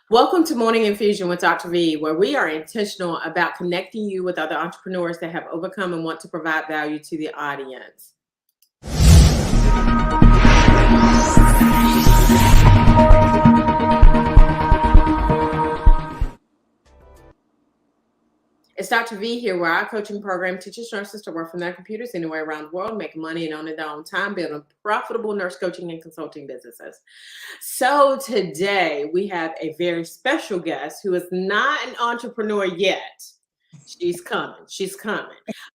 Welcome to Morning Infusion with Dr. V, where we are intentional about connecting you with other entrepreneurs that have overcome and want to provide value to the audience. It's Dr. V here, where our coaching program teaches nurses to work from their computers anywhere around the world, making money and owning their own time, building profitable nurse coaching and consulting businesses. So today we have a very special guest who is not an entrepreneur yet. She's coming,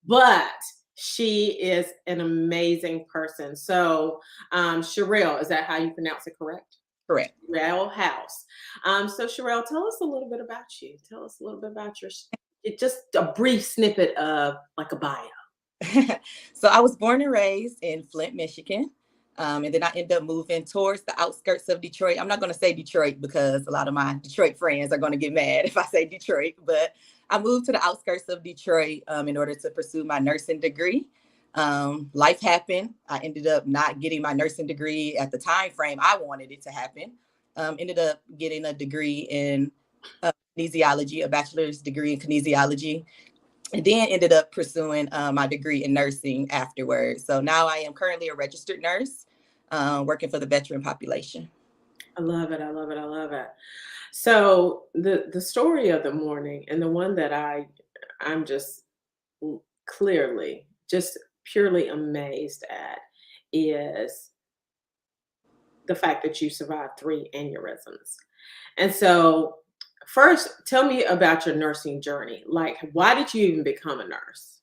but she is an amazing person. So Sherrell, is that how you pronounce it correct? Correct. Sherrell House. So Sherrell, tell us a little bit about you. Tell us a little bit about just a brief snippet of like a bio. So I was born and raised in Flint, Michigan. And then I ended up moving towards the outskirts of Detroit. I'm not going to say Detroit because a lot of my Detroit friends are going to get mad if I say Detroit, but I moved to the outskirts of Detroit in order to pursue my nursing degree. Life happened. I ended up not getting my nursing degree at the time frame I wanted it to happen. Ended up getting a degree in kinesiology, a bachelor's degree in kinesiology, and then ended up pursuing my degree in nursing afterwards. So now I am currently a registered nurse working for the veteran population. I love it. I love it. I love it. So the story of the morning, and the one that I'm just clearly just purely amazed at, is the fact that you survived 3 aneurysms. And so first, tell me about your nursing journey. Like, why did you even become a nurse?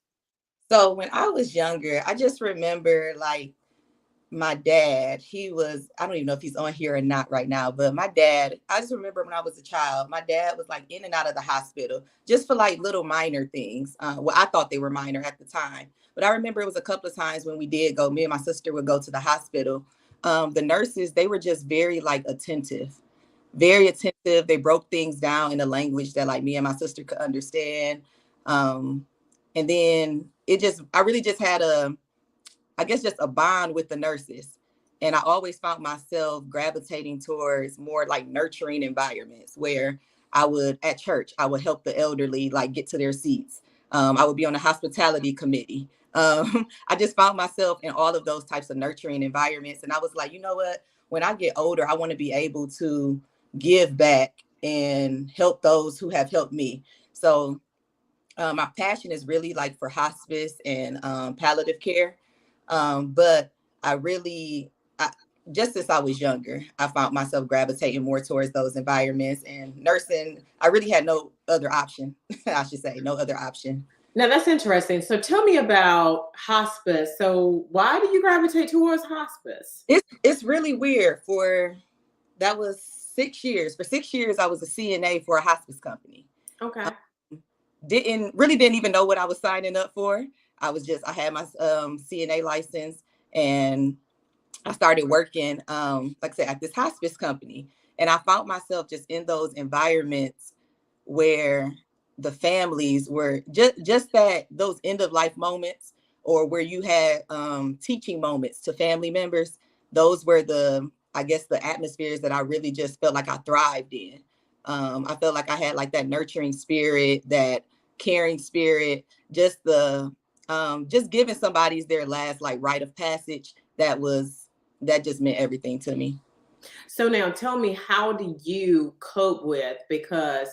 So when I was younger, I just remember like my dad, I don't even know if he's on here or not right now, but my dad, I just remember when I was a child, my dad was like in and out of the hospital just for like little minor things. Well, I thought they were minor at the time, but I remember it was a couple of times when we did go, me and my sister would go to the hospital. The nurses, they were just very like attentive, very attentive. They broke things down in a language that like me and my sister could understand. And then I really just had I guess just a bond with the nurses. And I always found myself gravitating towards more like nurturing environments where at church, I would help the elderly like get to their seats. I would be on the hospitality committee. I just found myself in all of those types of nurturing environments. And I was like, you know what? When I get older, I want to be able to give back and help those who have helped me. So my passion is really like for hospice and palliative care. But just as I was younger, I found myself gravitating more towards those environments, and nursing, I really had no other option. I should say no other option. Now that's interesting. So tell me about hospice. So why do you gravitate towards hospice? It's really weird. That was 6 years. For 6 years, I was a CNA for a hospice company. Okay. Didn't even know what I was signing up for. I had my CNA license, and I started working, like I said, at this hospice company. And I found myself just in those environments where the families were just those end of life moments, or where you had teaching moments to family members. Those were I guess the atmospheres that I really just felt like I thrived in. I felt like I had like that nurturing spirit, that caring spirit, just just giving somebody's their last like rite of passage. That just meant everything to me. So now tell me, how do you cope with, because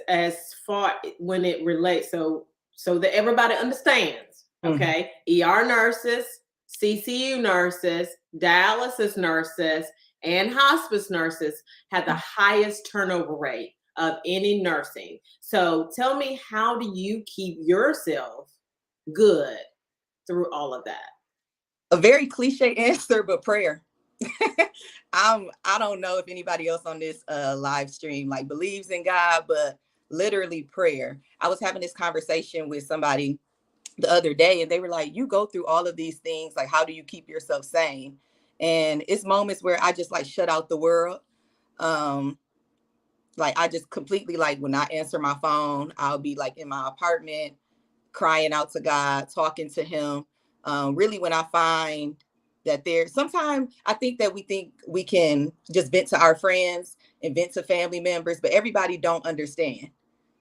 as far when it relates, so that everybody understands, okay? ER nurses, CCU nurses, dialysis nurses, and hospice nurses have the highest turnover rate of any nursing. So tell me, how do you keep yourself good through all of that? A very cliche answer, but prayer. I don't know if anybody else on this live stream like believes in God, but literally prayer. I was having this conversation with somebody the other day, and they were like, you go through all of these things, like how do you keep yourself sane? And it's moments where I just like shut out the world. Like I just completely, like when I answer my phone, I'll be like in my apartment crying out to God, talking to him. Really when I find that there, sometimes I think that we think we can just vent to our friends and vent to family members, but everybody don't understand.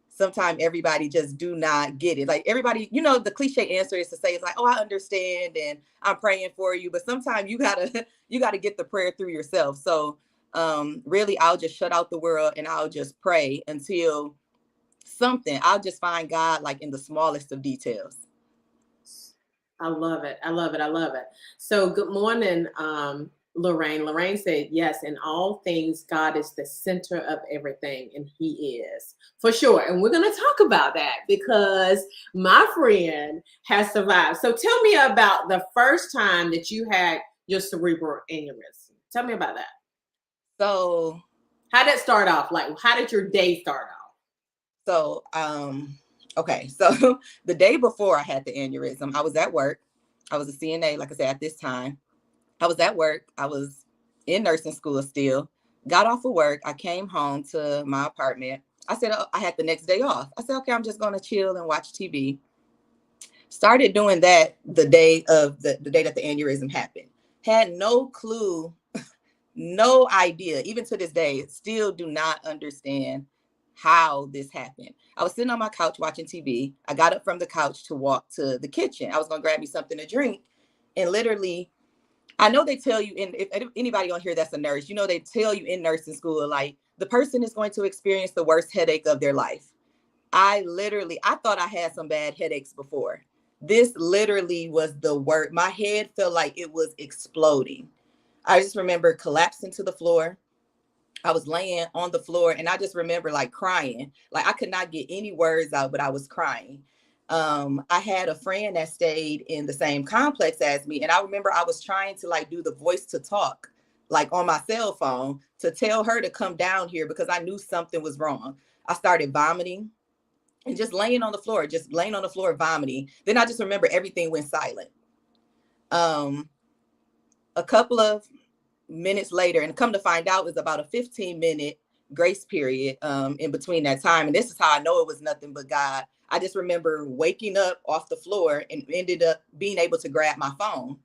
Sometimes everybody just do not get it. Like everybody, the cliche answer is to say, it's like, oh, I understand and I'm praying for you. But sometimes you gotta you gotta get the prayer through yourself. So really I'll just shut out the world and I'll just pray until I'll just find God like in the smallest of details. I love it. I love it. I love it. So good morning, Lorraine. Lorraine said, yes, in all things, God is the center of everything, and He is for sure. And we're going to talk about that because my friend has survived. So tell me about the first time that you had your cerebral aneurysm. Tell me about that. So how did it start off? Like, how did your day start off? So, okay. So the day before I had the aneurysm, I was at work. I was a CNA, like I said, at this time. I was at work. I was in nursing school still. Got off of work. I came home to my apartment. I said, I had the next day off. I said, okay, I'm just going to chill and watch TV. Started doing that the day of the day that the aneurysm happened. Had no clue, no idea. Even to this day, still do not understand how this happened. I was sitting on my couch watching TV. I got up from the couch to walk to the kitchen. I was going to grab me something to drink. And literally, I know they tell you, if anybody on here that's a nurse, they tell you in nursing school, like the person is going to experience the worst headache of their life. I thought I had some bad headaches before. This literally was the worst. My head felt like it was exploding. I just remember collapsing to the floor. I was laying on the floor and I just remember like crying. Like I could not get any words out, but I was crying. I had a friend that stayed in the same complex as me. And I remember I was trying to like do the voice to talk, like on my cell phone to tell her to come down here because I knew something was wrong. I started vomiting and just laying on the floor, vomiting. Then I just remember everything went silent. A couple of minutes later, and come to find out, it was about a 15-minute grace period in between that time. And this is how I know it was nothing but God. I just remember waking up off the floor and ended up being able to grab my phone.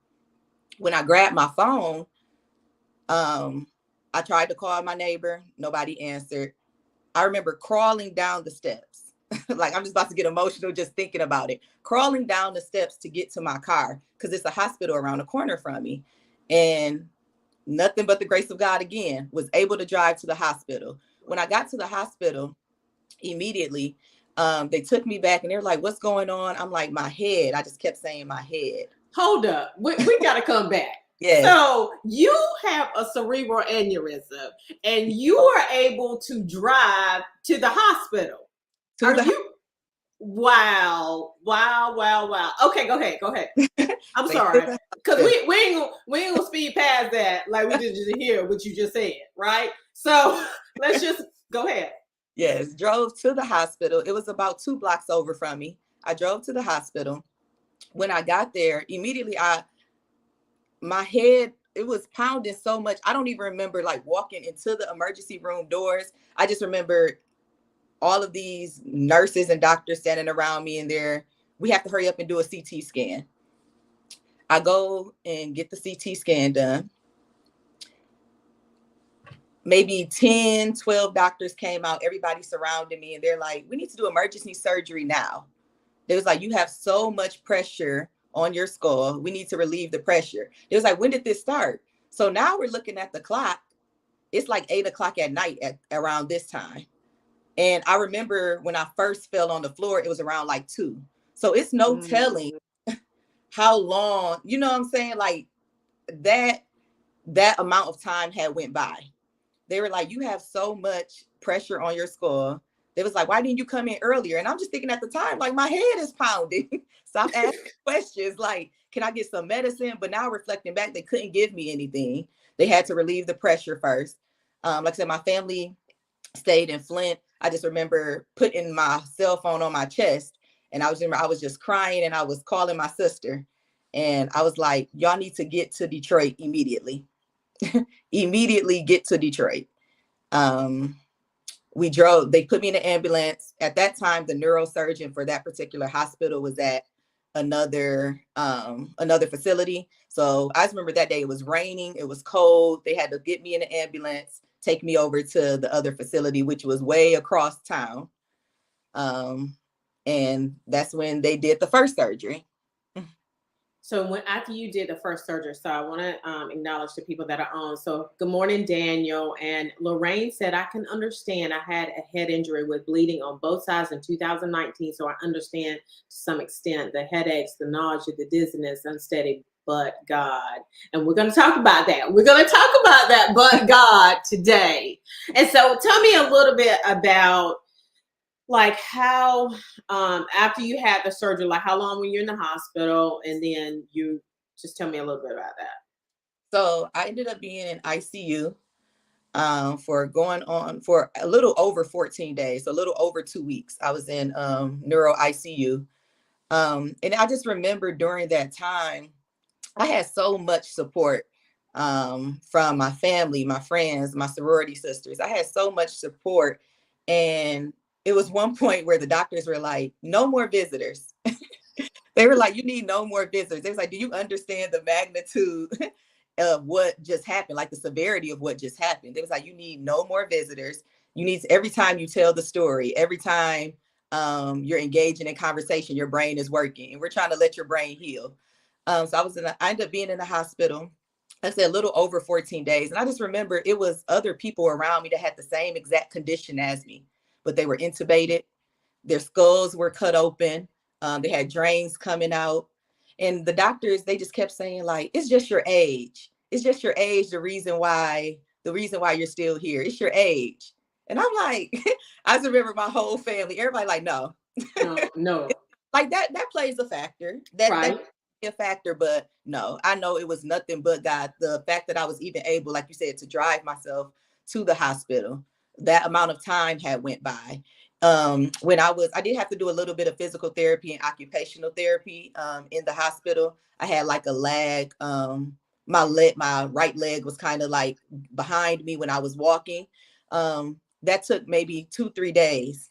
When I grabbed my phone, I tried to call my neighbor. Nobody answered. I remember crawling down the steps. Like I'm just about to get emotional just thinking about it. Crawling down the steps to get to my car because it's a hospital around the corner from me. And nothing but the grace of God again, was able to drive to the hospital. When I got to the hospital, immediately, they took me back and they were like, what's going on? I'm like, my head. I just kept saying my head. Hold up. We got to come back. Yes. So you have a cerebral aneurysm and you are able to drive to the hospital. Wow. Okay, go ahead. I'm sorry. Because we ain't gonna speed past that like we did just hear what you just said, right? So let's just go ahead. Yes, drove to the hospital. It was about 2 blocks over from me. I drove to the hospital. When I got there, immediately my head, it was pounding so much. I don't even remember like walking into the emergency room doors. I just remember all of these nurses and doctors standing around me and we have to hurry up and do a CT scan. I go and get the CT scan done. Maybe 10, 12 doctors came out. Everybody surrounded me and they're like, we need to do emergency surgery now. It was like, you have so much pressure on your skull. We need to relieve the pressure. It was like, when did this start? So now we're looking at the clock. It's like 8:00 at night around this time. And I remember when I first fell on the floor, it was around like 2. So it's no telling how long, you know what I'm saying? Like that amount of time had went by. They were like, you have so much pressure on your skull. They was like, why didn't you come in earlier? And I'm just thinking at the time, like my head is pounding. So I'm asking questions like, can I get some medicine? But now reflecting back, they couldn't give me anything. They had to relieve the pressure first. Like I said, my family stayed in Flint. I just remember putting my cell phone on my chest and I was just crying and I was calling my sister and I was like, y'all need to get to Detroit immediately. Immediately get to Detroit. We drove, they put me in an ambulance. At that time, the neurosurgeon for that particular hospital was at another facility. So So I just remember that day, it was raining, it was cold. They had to get me in an ambulance, take me over to the other facility, which was way across town. And that's when they did the first surgery. So when after you did the first surgery, so I want to acknowledge the people that are on. So good morning, Daniel. And Lorraine said, I can understand. I had a head injury with bleeding on both sides in 2019. So I understand to some extent the headaches, the nausea, the dizziness, unsteady, but God. And we're going to talk about that. We're going to talk about that, but God, today. And so tell me a little bit about like how after you had the surgery, like how long were you in the hospital, and then you just tell me a little bit about that. So I ended up being in ICU for going on for a little over 14 days, so a little over 2 weeks. I was in neuro ICU. And I just remember during that time, I had so much support from my family, my friends, my sorority sisters. I had so much support. And it was one point where the doctors were like, no more visitors. They were like, you need no more visitors. They was like, do you understand the magnitude of what just happened? Like the severity of what just happened. They was like, you need no more visitors. You need, every time you tell the story, every time you're engaging in conversation, your brain is working, and we're trying to let your brain heal. So I ended up being in the hospital. I said a little over 14 days. And I just remember it was other people around me that had the same exact condition as me, but they were intubated. Their skulls were cut open. They had drains coming out. And the doctors, they just kept saying, like, it's just your age. It's just your age. The reason why you're still here. It's your age. And I'm like, I just remember my whole family, everybody like, no. No. Like that plays a factor. That Right. a factor, but no, I know it was nothing but God. The fact that I was even able, like you said, to drive myself to the hospital, that amount of time had went by. When I did have to do a little bit of physical therapy and occupational therapy in the hospital. I had like a lag. My right leg was kind of like behind me when I was walking. That took maybe 2-3 days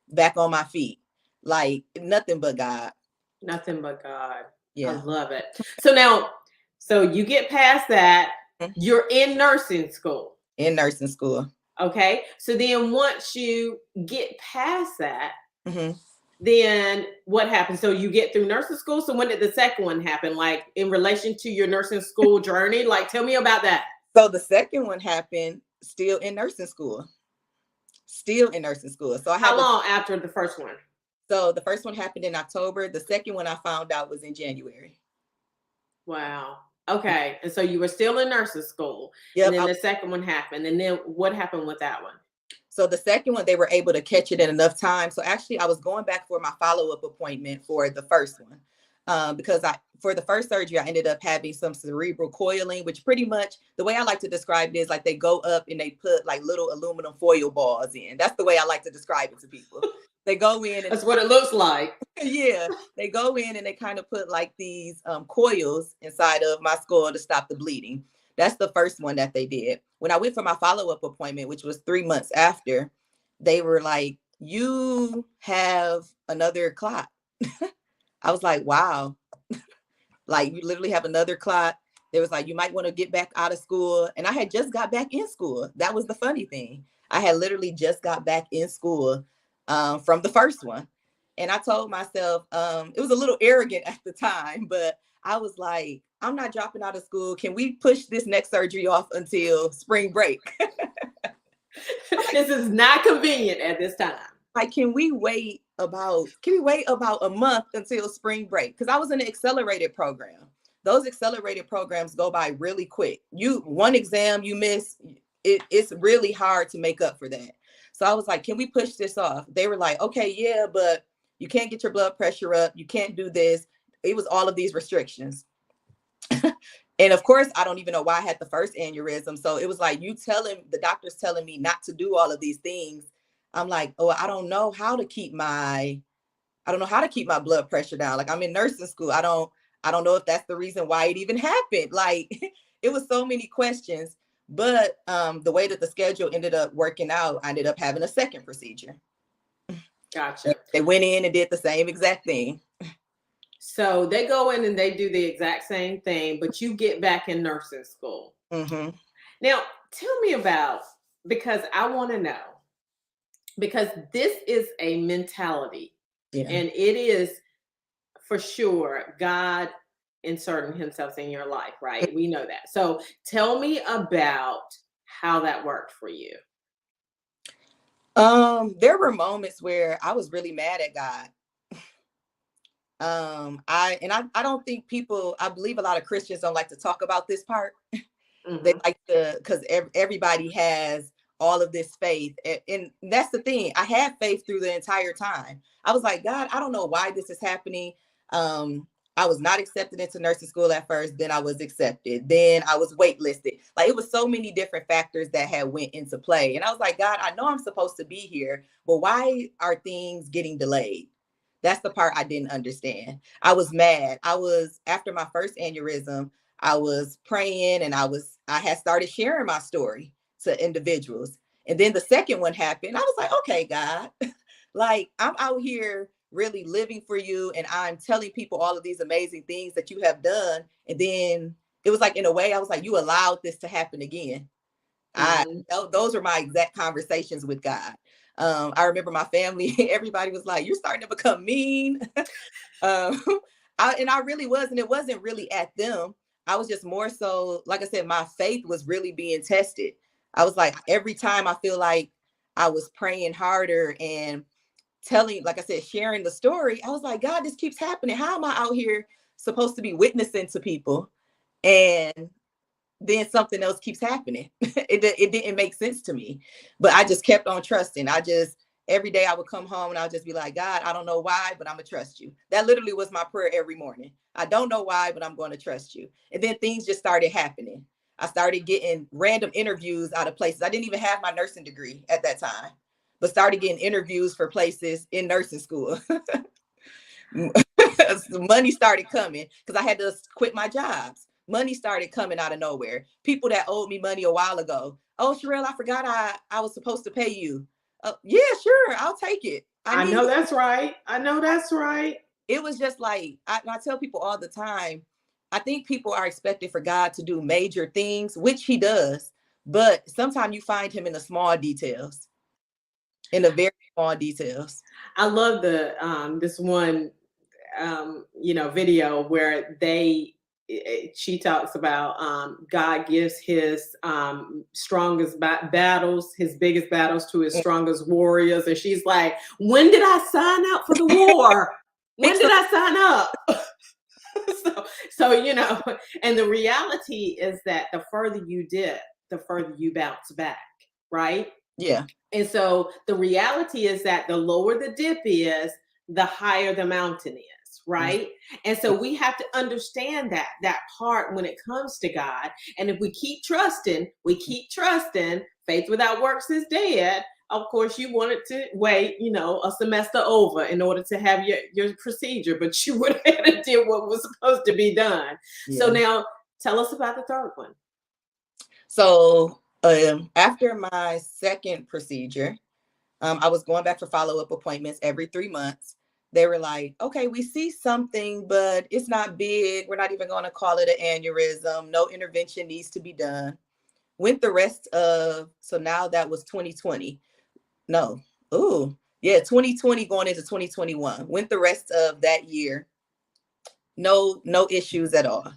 back on my feet. Like nothing but God. Nothing but God. I Yeah. love it. So now, so you get past that, Mhm. you're in nursing school. In nursing school. Okay. So then once you get past that, hmm then what happens? So you get through nursing school. So when did the second one happen? Like in relation to your nursing school journey? Like tell me about that. So the second one happened still in nursing school. Still in nursing school. So I How had to. long after the first one? So the first one happened in October. The second one I found out was in January. Wow. Okay. And so you were still in nursing school. And Yep. then the second one happened. And then what happened with that one? So the second one, they were able to catch it in enough time. So actually, I was going back for my follow-up appointment for the first one. Because for the first surgery, I ended up having some cerebral coiling, which pretty much the way I like to describe it is like they go up and they put like little aluminum foil balls in. That's the way I like to describe it to people. They go in and That's what it looks like. yeah, they go in and they kind of put like these coils inside of my skull to stop the bleeding. That's the first one that they did. When I went for my follow-up appointment, which was 3 months after, they were like, you have another clot. I was like, wow, like you literally have another clot. There was like, you might want to get back out of school. And I had just got back in school. That was the funny thing. I had literally just got back in school from the first one. And I told myself, it was a little arrogant at the time, but I was like, I'm not dropping out of school. Can we push this next surgery off until spring break? This is not convenient at this time. Like, can we wait about a month until spring break? Because I was in an accelerated program. Those accelerated programs go by really quick. One exam you miss, it's really hard to make up for that. So I was like, can we push this off? They were like, okay, yeah, but you can't get your blood pressure up. You can't do this. It was all of these restrictions. And of course, I don't even know why I had the first aneurysm. So it was like the doctor's telling me not to do all of these things. I'm like, oh, I don't know how to keep my blood pressure down. Like I'm in nursing school. I don't know if that's the reason why it even happened. Like it was so many questions. But the way that the schedule ended up working out, I ended up having a second procedure. Gotcha. They went in and did the same exact thing. So they go in and they do the exact same thing, but you get back in nursing school. Mm-hmm. Now, tell me about, because I want to know, because this is a mentality, Yeah. and it is for sure God inserting himself in your life, right? We know that. So tell me about how that worked for you. There were moments where I was really mad at God. I don't think people, I believe a lot of Christians don't like to talk about this part. They Mm-hmm. like to, because everybody has all of this faith. And that's the thing. I had faith through the entire time. I was like, God, I don't know why this is happening. I was not accepted into nursing school at first. Then I was accepted. Then I was waitlisted. Like, it was so many different factors that had went into play. And I was like, God, I know I'm supposed to be here, but why are things getting delayed? That's the part I didn't understand. I was mad. After my first aneurysm, I was praying, and I had started sharing my story to individuals. And then the second one happened. I was like, okay, God, like, I'm out here really living for you, and I'm telling people all of these amazing things that you have done. And then it was like, in a way, I was like, you allowed this to happen again. Mm-hmm. Those are my exact conversations with God. I remember my family, everybody was like, you're starting to become mean. um, and I really was, and it wasn't really at them. I was just more so, like I said, my faith was really being tested. I was like, every time I feel like I was praying harder and telling, like I said, sharing the story, I was like, God, this keeps happening. How am I out here supposed to be witnessing to people? And then something else keeps happening. It didn't make sense to me, but I just kept on trusting. Every day I would come home and I'll just be like, God, I don't know why, but I'm gonna trust you. That literally was my prayer every morning. I don't know why, but I'm going to trust you. And then things just started happening. I started getting random interviews out of places. I didn't even have my nursing degree at that time, but started getting interviews for places in nursing school. Money started coming because I had to quit my jobs. Money started coming out of nowhere. People that owed me money a while ago. Oh, Sherrell, I forgot I was supposed to pay you. Yeah, sure, I'll take it. I I know need. that's right. I know that's right. It was just like, I tell people all the time, I think people are expected for God to do major things, which he does, but sometimes you find him in the small details, in the very small details. I love the this one video where she talks about God gives his strongest battles, his biggest battles to his strongest warriors, and she's like, when did I sign up for the war? When did I sign up? so and the reality is that the further you dip, the further you bounce back, right? Yeah. And so the reality is that the lower the dip is, the higher the mountain is, right? And so we have to understand that part when it comes to God. And if we keep trusting, faith without works is dead. Of course, you wanted to wait, a semester over in order to have your procedure, but you went ahead and did what was supposed to be done. Yeah. So now tell us about the third one. So after my second procedure, I was going back for follow-up appointments every 3 months. They were like, okay, we see something, but it's not big. We're not even going to call it an aneurysm. No intervention needs to be done. So now that was 2020. No. Ooh, yeah, 2020 going into 2021. Went the rest of that year. No issues at all.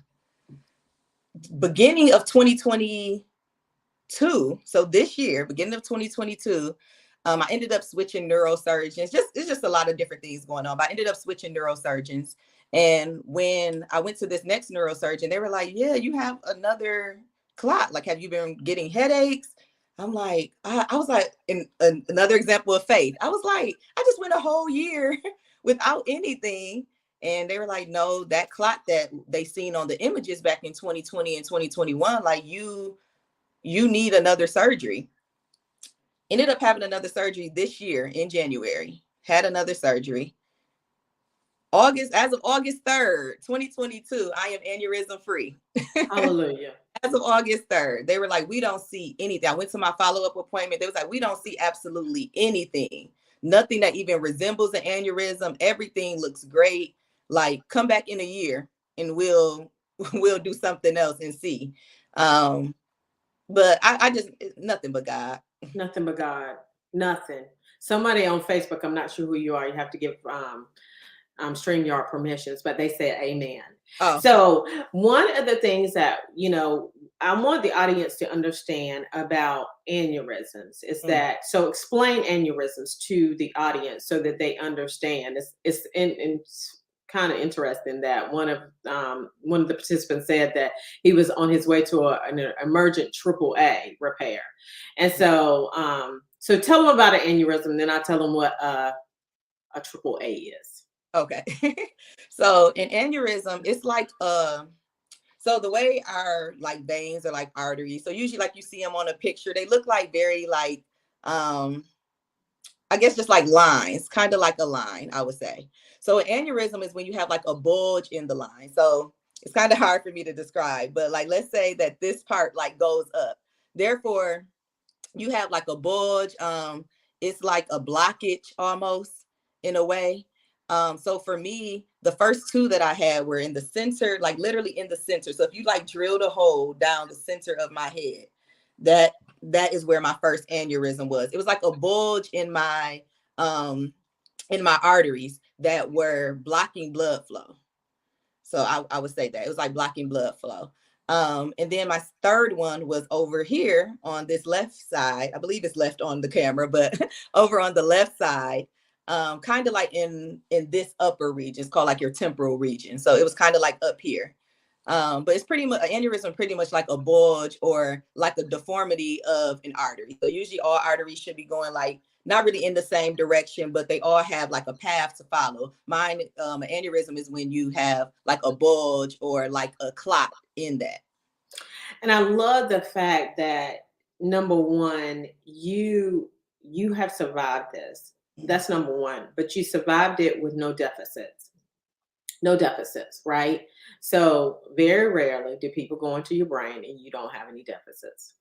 Beginning of 2022, so this year, beginning of 2022, I ended up switching neurosurgeons. It's just a lot of different things going on. But I ended up switching neurosurgeons. And when I went to this next neurosurgeon, they were like, yeah, you have another clot. Like, have you been getting headaches? I'm like, I was like, another example of faith. I was like, I just went a whole year without anything. And they were like, no, that clot that they seen on the images back in 2020 and 2021, like you need another surgery. Ended up having another surgery this year in January. Had another surgery. As of August 3rd, 2022, I am aneurysm free. Hallelujah. As of August 3rd, they were like, we don't see anything. I went to my follow-up appointment. They was like, we don't see absolutely anything. Nothing that even resembles an aneurysm. Everything looks great. like come back in a year and we'll do something else and see. But I just, nothing but God. Nothing but God. Nothing. Somebody on Facebook, I'm not sure who you are. You have to give StreamYard permissions, but they said amen. Oh, So one of the things that, I want the audience to understand about aneurysms is that, so explain aneurysms to the audience so that they understand. It's kind of interesting that one of the participants said that he was on his way to an emergent AAA repair. And so, so tell them about an aneurysm, and then I'll tell them what a AAA is. okay. So an aneurysm, it's like so the way our like veins are like arteries. So usually like you see them on a picture, they look like very like I guess just like lines, kind of like a line, I would say. So an aneurysm is when you have like a bulge in the line. So it's kind of hard for me to describe, but like let's say that this part like goes up. Therefore, you have like a bulge. It's like a blockage almost in a way. So for me, the first two that I had were in the center, like literally in the center. So if you like drilled a hole down the center of my head, that is where my first aneurysm was. It was like a bulge in my arteries that were blocking blood flow. So I would say that it was like blocking blood flow. And then my third one was over here on this left side. I believe it's left on the camera, but over on the left side, kind of like in this upper region. It's called like your temporal region. So it was kind of like up here. But it's pretty much an aneurysm, pretty much like a bulge or like a deformity of an artery. So usually all arteries should be going like not really in the same direction, but they all have like a path to follow. Mine, an aneurysm is when you have like a bulge or like a clot in that. And I love the fact that number one, you have survived this. That's number one, but you survived it with no deficits. No deficits, right? So very rarely do people go into your brain and you don't have any deficits.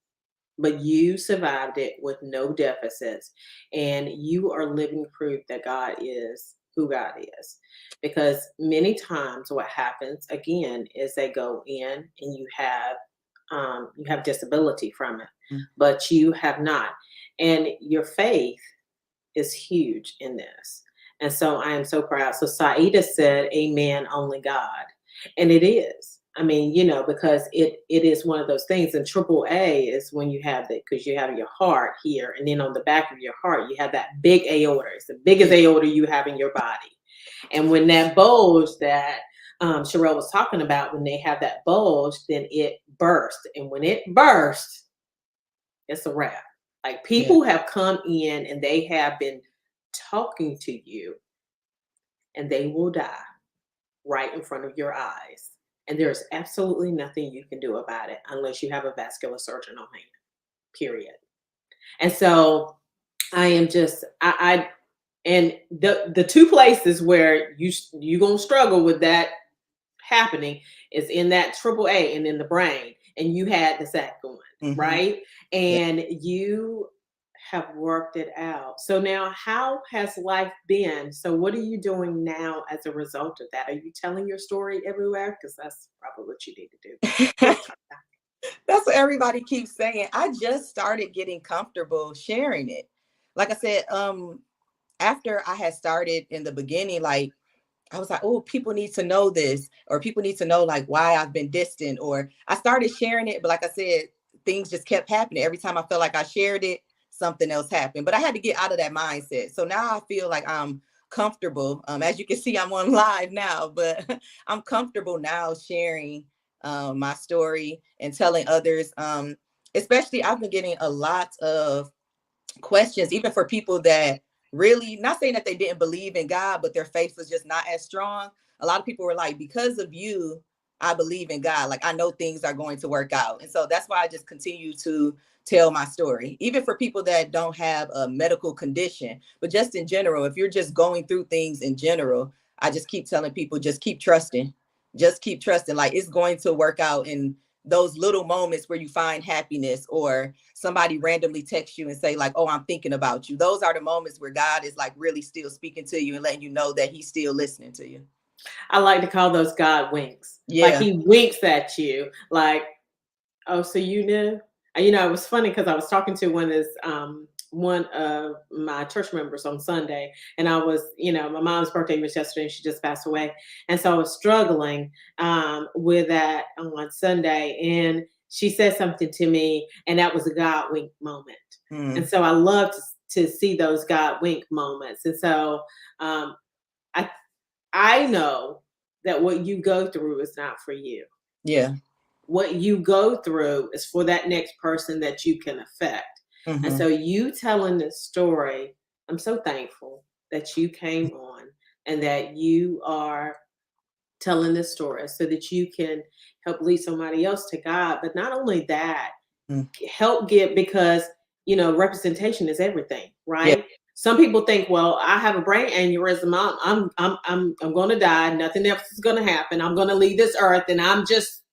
But you survived it with no deficits, and you are living proof that God is who God is. Because many times what happens again is they go in and you have disability from it, but you have not. And your faith is huge in this. And so I am so proud. So Saida said, amen, only God. And it is. I mean, because it is one of those things. And AAA is when you have that, because you have your heart here, and then on the back of your heart, you have that big aorta. It's the biggest aorta you have in your body. And when that bulge that Sherrell was talking about, when they have that bulge, then it bursts. And when it bursts, it's a wrap. Like people have come in and they have been talking to you, and they will die right in front of your eyes. And there's absolutely nothing you can do about it unless you have a vascular surgeon on hand, period. And so I am just, and the two places where you're going to struggle with that happening is in that AAA and in the brain. And you had the second one, right? And you have worked it out. So now, how has life been? So what are you doing now as a result of that? Are you telling your story everywhere? Because that's probably what you need to do. That's what everybody keeps saying. I just started getting comfortable sharing it. Like I said, after I had started in the beginning, like I was like, oh, people need to know this, or people need to know like why I've been distant, or I started sharing it. But like I said, things just kept happening. Every time I felt like I shared it, something else happened. But I had to get out of that mindset. So now I feel like I'm comfortable. As you can see, I'm on live now, but I'm comfortable now sharing my story and telling others. Especially I've been getting a lot of questions, even for people that really, not saying that they didn't believe in God, but their faith was just not as strong. A lot of people were like, because of you, I believe in God. Like I know things are going to work out. And so that's why I just continue to tell my story, even for people that don't have a medical condition, but just in general, if you're just going through things in general, I just keep telling people, just keep trusting. Just keep trusting. Like it's going to work out. And those little moments where you find happiness, or somebody randomly texts you and say like, oh, I'm thinking about you. Those are the moments where God is like really still speaking to you and letting you know that he's still listening to you. I like to call those God winks. Like Yeah. he winks at you, like, oh, so you knew? And, it was funny because I was talking to one of my church members on Sunday, and I was, my mom's birthday was yesterday, and she just passed away, and so I was struggling with that on Sunday, and she said something to me, and that was a God wink moment, and Mm. so I love to see those God wink moments, and so um, I I know that what you go through is not for you. Yeah. What you go through is for that next person that you can affect. And Mm-hmm. so you telling this story, I'm so thankful that you came on and that you are telling this story so that you can help lead somebody else to God. But not only that, Mm. help get because representation is everything, Yeah. right? Some people think, well, I have a brain aneurysm. I'm going to die. Nothing else is going to happen. I'm going to leave this earth, and I'm just.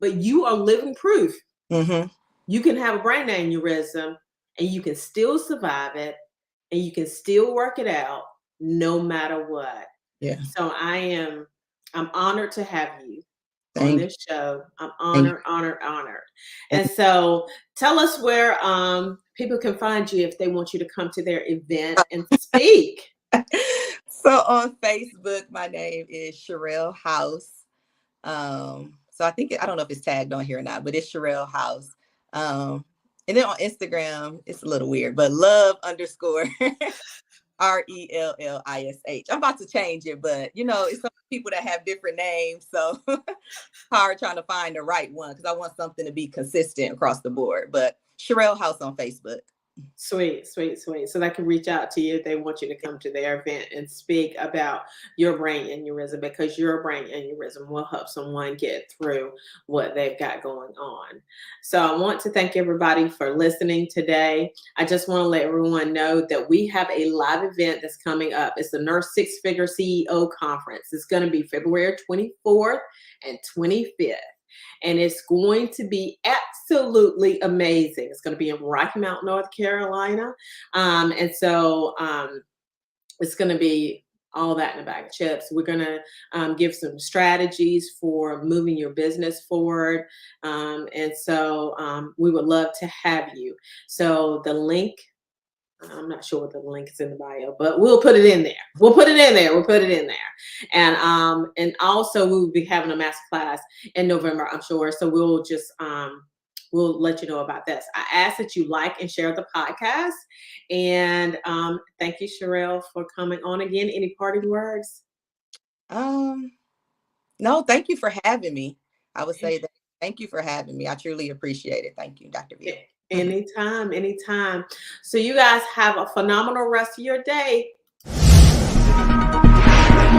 But you are living proof. Mm-hmm. You can have a brain aneurysm, and you can still survive it, and you can still work it out, no matter what. Yeah. So I'm honored to have you on Thank this show. I'm you. honored, honored, honored. And so tell us where people can find you if they want you to come to their event and speak. So on Facebook, my name is Sherrell House. So I don't know if it's tagged on here or not, but it's Sherrell House. And then on Instagram, it's a little weird, but love underscore RELLISH. I'm about to change it, but it's some people that have different names. So hard trying to find the right one because I want something to be consistent across the board. But Sherrell House on Facebook. Sweet, sweet, sweet. So they can reach out to you if they want you to come to their event and speak about your brain aneurysm because your brain aneurysm will help someone get through what they've got going on. So I want to thank everybody for listening today. I just want to let everyone know that we have a live event that's coming up. It's the Nurse Six Figure CEO Conference. It's going to be February 24th and 25th. And it's going to be absolutely amazing. It's going to be in Rocky Mount, North Carolina. It's going to be all that in a bag of chips. We're going to give some strategies for moving your business forward. We would love to have you. So the link, I'm not sure what the link is in the bio, but we'll put it in there. We'll put it in there. And also we will be having a master class in November, I'm sure. So we'll let you know about this. I ask that you like and share the podcast. And thank you, Sherrell, for coming on again. Any parting words? No, thank you for having me. I would say that thank you for having me. I truly appreciate it. Thank you, Dr. V. Anytime, anytime. So you guys have a phenomenal rest of your day.